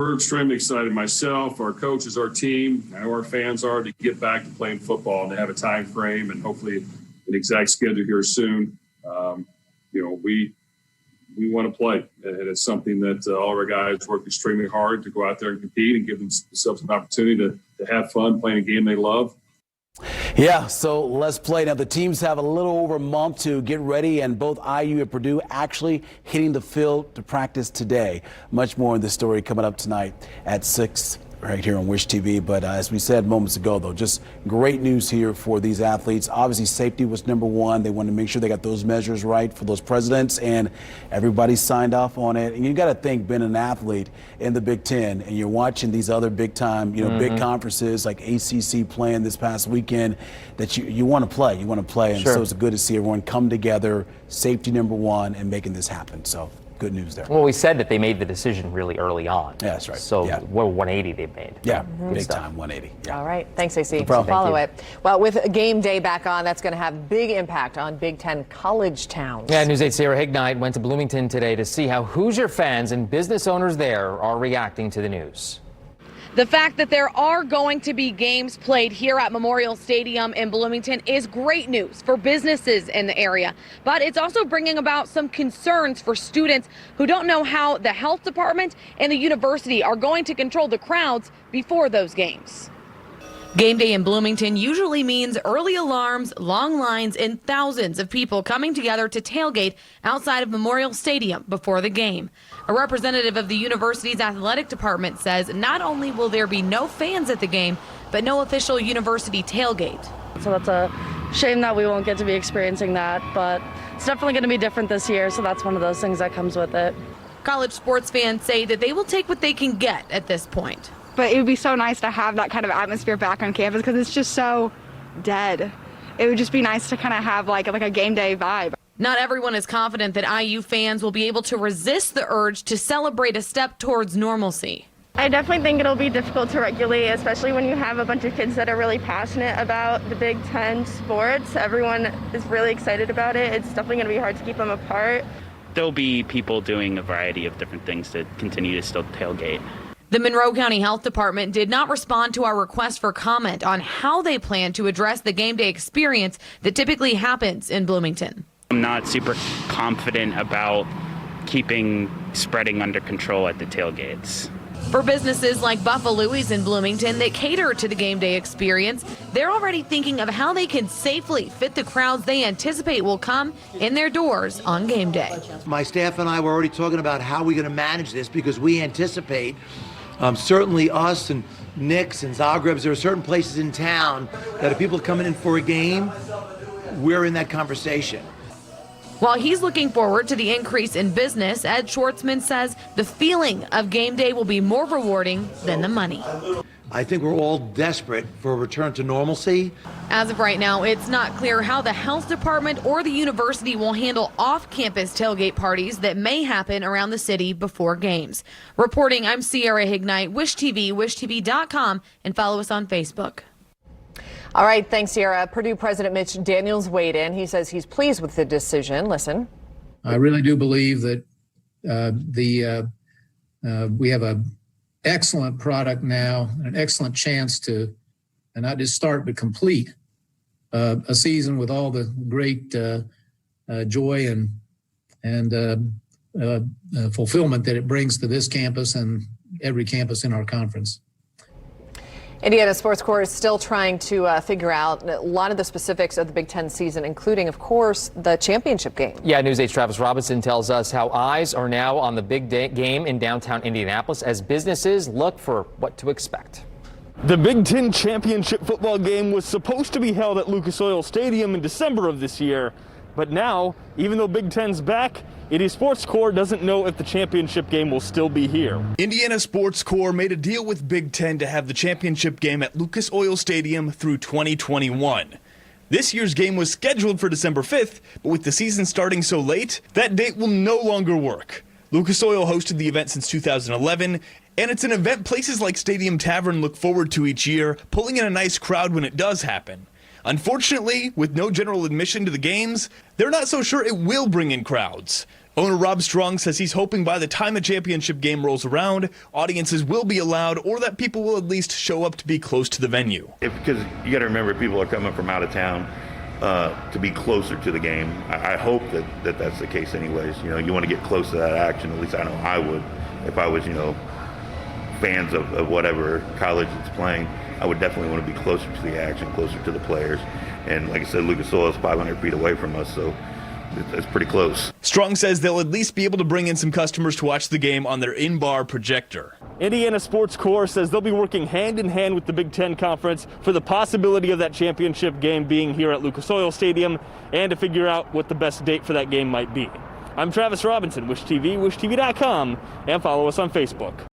We're extremely excited, myself, our coaches, our team, and our fans are, to get back to playing football and to have a time frame and hopefully an exact schedule here soon. We want to play, and it's something that all of our guys work extremely hard to go out there and compete and give themselves an opportunity to have fun playing a game they love. Yeah, so let's play. Now, the teams have a little over a month to get ready, and both IU and Purdue actually hitting the field to practice today. Much more in this story coming up tonight at 6 right here on Wish TV. But as we said moments ago, though, just great news here for these athletes. Obviously, safety was number one. They wanted to make sure they got those measures right for those presidents, and everybody signed off on it. And you got to think, being an athlete in the Big Ten, and you're watching these other big time, big conferences like ACC playing this past weekend, that you want to play. You want to play. And so it's good to see everyone come together, safety number one, and making this happen. So good news there. Well, we said that they made the decision really early on. Yeah, that's right. So what 180 they made. Yeah, big time 180. Yeah. All right. Thanks, AC. No problem. Follow it. Well, with game day back on, that's going to have big impact on Big Ten college towns. Yeah, News 8's Sarah Hignite went to Bloomington today to see how Hoosier fans and business owners there are reacting to the news. The fact that there are going to be games played here at Memorial Stadium in Bloomington is great news for businesses in the area, but it's also bringing about some concerns for students who don't know how the health department and the university are going to control the crowds before those games. Game day in Bloomington usually means early alarms, long lines, and thousands of people coming together to tailgate outside of Memorial Stadium before the game. A representative of the university's athletic department says not only will there be no fans at the game, but no official university tailgate. So that's a shame that we won't get to be experiencing that, but it's definitely going to be different this year, so that's one of those things that comes with it. College sports fans say that they will take what they can get at this point. But it would be so nice to have that kind of atmosphere back on campus because it's just so dead. It would just be nice to kind of have like a game day vibe. Not everyone is confident that IU fans will be able to resist the urge to celebrate a step towards normalcy. I definitely think it'll be difficult to regulate, especially when you have a bunch of kids that are really passionate about the Big Ten sports. Everyone is really excited about it. It's definitely going to be hard to keep them apart. There'll be people doing a variety of different things to continue to still tailgate. The Monroe County Health Department did not respond to our request for comment on how they plan to address the game day experience that typically happens in Bloomington. I'm not super confident about keeping spreading under control at the tailgates. For businesses like Buffalo's in Bloomington that cater to the game day experience, they're already thinking of how they can safely fit the crowds they anticipate will come in their doors on game day. My staff and I were already talking about how we're going to manage this because we anticipate, certainly us and Knicks and Zagreb's, there are certain places in town that if people are coming in for a game, we're in that conversation. While he's looking forward to the increase in business, Ed Schwartzman says the feeling of game day will be more rewarding than the money. I think we're all desperate for a return to normalcy. As of right now, it's not clear how the health department or the university will handle off-campus tailgate parties that may happen around the city before games. Reporting, I'm Sierra Hignite, Wish TV, wishtv.com, and follow us on Facebook. All right, thanks, Sierra. Purdue President Mitch Daniels weighed in. He says he's pleased with the decision. Listen. I really do believe that we have an excellent product now, an excellent chance to, and not just start, but complete a season with all the great joy and fulfillment that it brings to this campus and every campus in our conference. Indiana Sports Corps is still trying to figure out a lot of the specifics of the Big Ten season, including, of course, the championship game. Yeah, News 8's Travis Robinson tells us how eyes are now on the big game in downtown Indianapolis as businesses look for what to expect. The Big Ten championship football game was supposed to be held at Lucas Oil Stadium in December of this year. But now, even though Big Ten's back, Indy Sports Corps doesn't know if the championship game will still be here. Indiana Sports Corps made a deal with Big Ten to have the championship game at Lucas Oil Stadium through 2021. This year's game was scheduled for December 5th, but with the season starting so late, that date will no longer work. Lucas Oil hosted the event since 2011, and it's an event places like Stadium Tavern look forward to each year, pulling in a nice crowd when it does happen. Unfortunately, with no general admission to the games, they're not so sure it will bring in crowds. Owner Rob Strong says he's hoping by the time a championship game rolls around, audiences will be allowed or that people will at least show up to be close to the venue. Because you got to remember, people are coming from out of town to be closer to the game. I hope that that's the case anyways. You know, you want to get close to that action. At least I know I would. If I was, fans of whatever college it's playing, I would definitely want to be closer to the action, closer to the players. And like I said, Lucas Oil is 500 feet away from us, so it's pretty close. Strong says they'll at least be able to bring in some customers to watch the game on their in-bar projector. Indiana Sports Corps says they'll be working hand in hand with the Big Ten Conference for the possibility of that championship game being here at Lucas Oil Stadium and to figure out what the best date for that game might be. I'm Travis Robinson, Wish TV, wishtv.com, and follow us on Facebook.